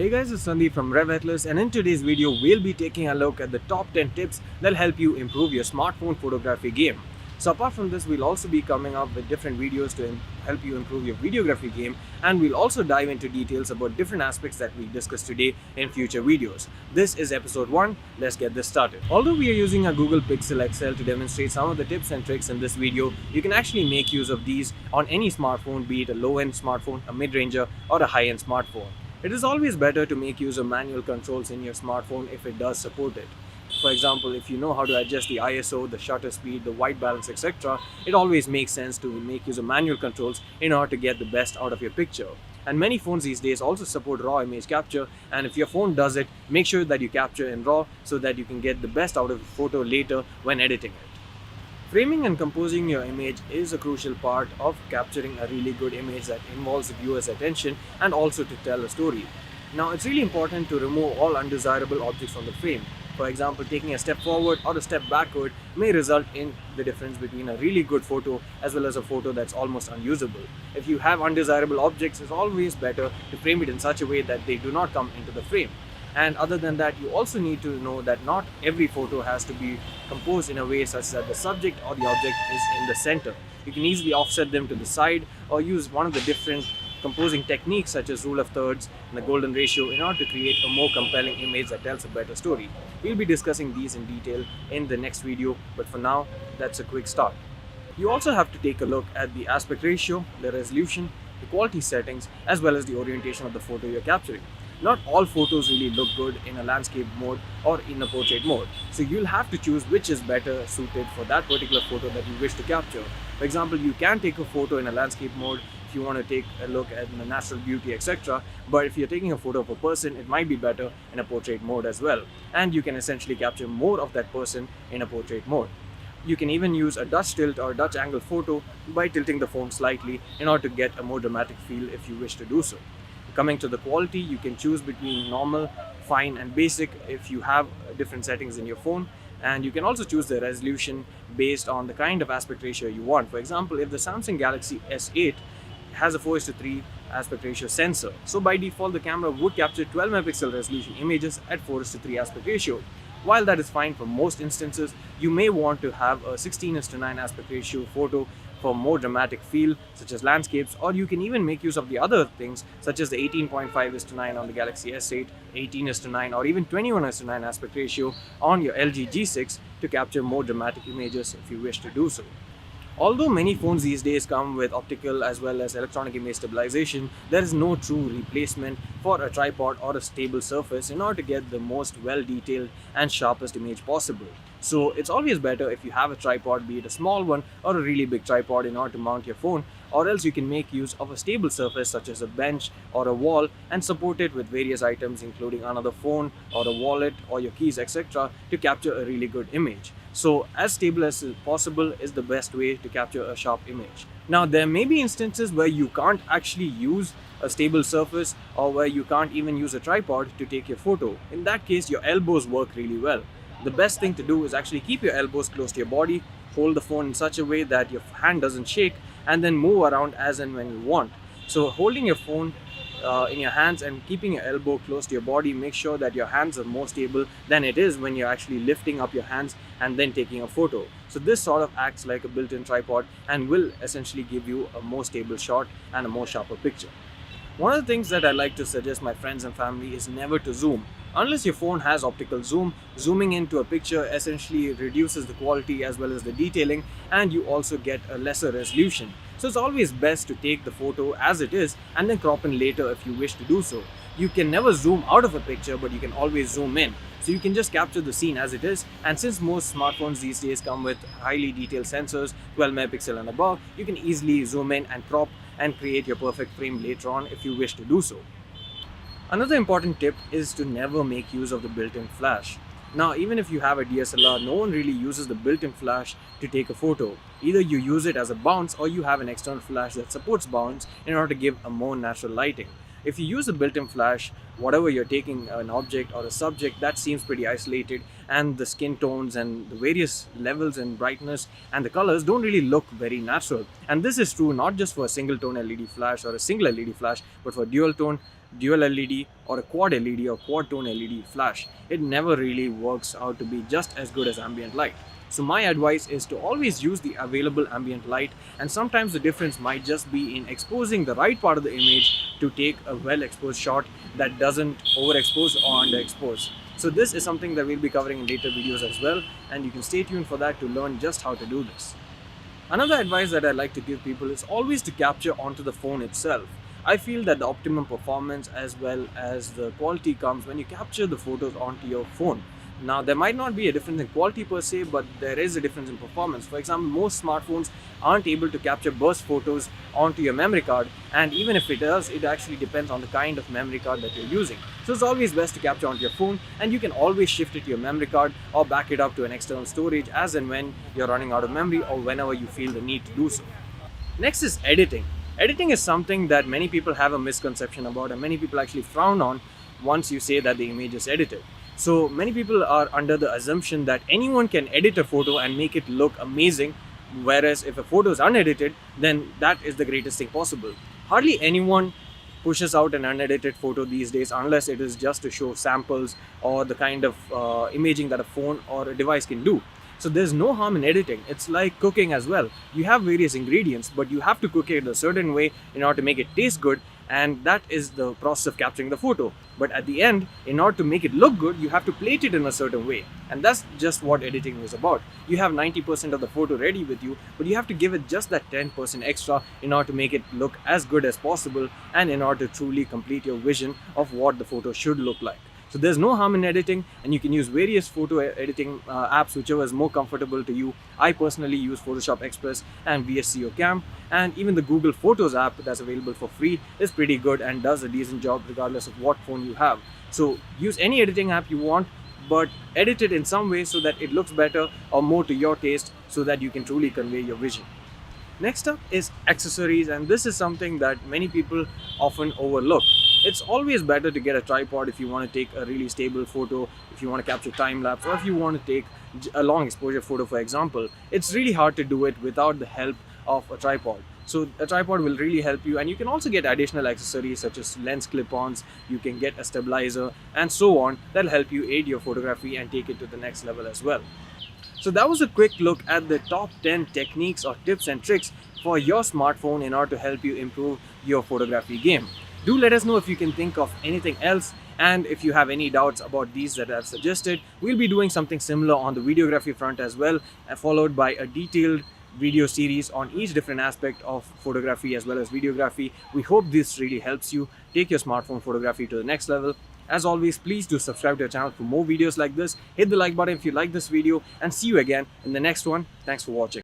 Hey guys, it's Sandeep from Rev Atlas, and in today's video, we'll be taking a look at the top 10 tips that'll help you improve your smartphone photography game. So apart from this, we'll also be coming up with different videos to help you improve your videography game, and we'll also dive into details about different aspects that we discussed today in future videos. This is episode 1. Let's get this started. Although we are using a Google Pixel XL to demonstrate some of the tips and tricks in this video, you can actually make use of these on any smartphone, be it a low-end smartphone, a mid-ranger, or a high-end smartphone. It is always better to make use of manual controls in your smartphone if it does support it. For example, if you know how to adjust the ISO, the shutter speed, the white balance, etc., it always makes sense to make use of manual controls in order to get the best out of your picture. And many phones these days also support RAW image capture, and if your phone does it, make sure that you capture in RAW so that you can get the best out of the photo later when editing it. Framing and composing your image is a crucial part of capturing a really good image that involves the viewer's attention and also to tell a story. Now, it's really important to remove all undesirable objects from the frame. For example, taking a step forward or a step backward may result in the difference between a really good photo as well as a photo that's almost unusable. If you have undesirable objects, it's always better to frame it in such a way that they do not come into the frame. And other than that, you also need to know that not every photo has to be composed in a way such that the subject or the object is in the center. You can easily offset them to the side or use one of the different composing techniques such as rule of thirds and the golden ratio in order to create a more compelling image that tells a better story. We'll be discussing these in detail in the next video, but for now, that's a quick start. You also have to take a look at the aspect ratio, the resolution, the quality settings, as well as the orientation of the photo you're capturing. Not all photos really look good in a landscape mode or in a portrait mode, so you'll have to choose which is better suited for that particular photo that you wish to capture. For example, you can take a photo in a landscape mode if you want to take a look at the natural beauty, etc. But if you're taking a photo of a person, it might be better in a portrait mode as well, and you can essentially capture more of that person in a portrait mode. You can even use a Dutch tilt or Dutch angle photo by tilting the phone slightly in order to get a more dramatic feel if you wish to do so. Coming to the quality, you can choose between normal, fine and basic if you have different settings in your phone, and you can also choose the resolution based on the kind of aspect ratio you want. For example, if the Samsung Galaxy S8 has a 4:3 aspect ratio sensor, so by default the camera would capture 12 megapixel resolution images at 4:3 aspect ratio. While that is fine for most instances, you may want to have a 16:9 aspect ratio photo for more dramatic feel, such as landscapes, or you can even make use of the other things such as the 18.5:9 on the Galaxy S8, 18:9, or even 21:9 aspect ratio on your LG G6 to capture more dramatic images if you wish to do so. Although many phones these days come with optical as well as electronic image stabilization, there is no true replacement for a tripod or a stable surface in order to get the most well-detailed and sharpest image possible. So it's always better if you have a tripod, be it a small one or a really big tripod, in order to mount your phone, or else you can make use of a stable surface such as a bench or a wall and support it with various items including another phone or a wallet or your keys, etc., to capture a really good image. So as stable as possible is the best way to capture a sharp image. Now, there may be instances where you can't actually use a stable surface or where you can't even use a tripod to take your photo. In that case, your elbows work really well. The best thing to do is actually keep your elbows close to your body, hold the phone in such a way that your hand doesn't shake, and then move around as and when you want. So holding your phone in your hands and keeping your elbow close to your body, make sure that your hands are more stable than it is when you're actually lifting up your hands and then taking a photo. So this sort of acts like a built-in tripod and will essentially give you a more stable shot and a more sharper picture. One of the things that I like to suggest my friends and family is never to zoom. Unless your phone has optical zoom, zooming into a picture essentially reduces the quality as well as the detailing, and you also get a lesser resolution. So it's always best to take the photo as it is and then crop in later if you wish to do so. You can never zoom out of a picture, but you can always zoom in. So you can just capture the scene as it is, and since most smartphones these days come with highly detailed sensors, 12 megapixel and above, you can easily zoom in and crop and create your perfect frame later on if you wish to do so. Another important tip is to never make use of the built-in flash. Now, even if you have a DSLR, no one really uses the built-in flash to take a photo. Either you use it as a bounce or you have an external flash that supports bounce in order to give a more natural lighting. If you use a built-in flash, whatever you're taking, an object or a subject, that seems pretty isolated, and the skin tones and the various levels and brightness and the colors don't really look very natural. And this is true not just for a single tone LED flash or a single LED flash, but for dual tone, dual LED or a quad LED or quad tone LED flash, it never really works out to be just as good as ambient light. So my advice is to always use the available ambient light, and sometimes the difference might just be in exposing the right part of the image to take a well exposed shot that doesn't overexpose or underexpose. So this is something that we'll be covering in later videos as well, and you can stay tuned for that to learn just how to do this. Another advice that I like to give people is always to capture onto the phone itself. I feel that the optimum performance as well as the quality comes when you capture the photos onto your phone. Now, there might not be a difference in quality per se, but there is a difference in performance. For example, most smartphones aren't able to capture burst photos onto your memory card, and even if it does, it actually depends on the kind of memory card that you're using. So it's always best to capture onto your phone, and you can always shift it to your memory card or back it up to an external storage as and when you're running out of memory or whenever you feel the need to do so. Next is editing. Editing is something that many people have a misconception about, and many people actually frown on once you say that the image is edited. So many people are under the assumption that anyone can edit a photo and make it look amazing, whereas if a photo is unedited, then that is the greatest thing possible. Hardly anyone pushes out an unedited photo these days unless it is just to show samples or the kind of imaging that a phone or a device can do. So there's no harm in editing. It's like cooking as well. You have various ingredients, but you have to cook it a certain way in order to make it taste good, and that is the process of capturing the photo. But at the end, in order to make it look good, you have to plate it in a certain way, and that's just what editing is about. You have 90% of the photo ready with you, but you have to give it just that 10% extra in order to make it look as good as possible and in order to truly complete your vision of what the photo should look like. So there's no harm in editing, and you can use various photo editing apps, whichever is more comfortable to you. I personally use Photoshop Express and VSCO Cam, and even the Google Photos app that's available for free is pretty good and does a decent job regardless of what phone you have. So use any editing app you want, but edit it in some way so that it looks better or more to your taste so that you can truly convey your vision. Next up is accessories, and this is something that many people often overlook. It's always better to get a tripod if you want to take a really stable photo, if you want to capture time lapse, or if you want to take a long exposure photo, for example. It's really hard to do it without the help of a tripod. So a tripod will really help you, and you can also get additional accessories such as lens clip-ons, you can get a stabilizer and so on that'll help you aid your photography and take it to the next level as well. So that was a quick look at the top 10 techniques or tips and tricks for your smartphone in order to help you improve your photography game. Do let us know if you can think of anything else, and if you have any doubts about these that I've suggested. We'll be doing something similar on the videography front as well, followed by a detailed video series on each different aspect of photography as well as videography. We hope this really helps you take your smartphone photography to the next level. As always, please do subscribe to our channel for more videos like this. Hit the like button if you like this video, and see you again in the next one. Thanks for watching.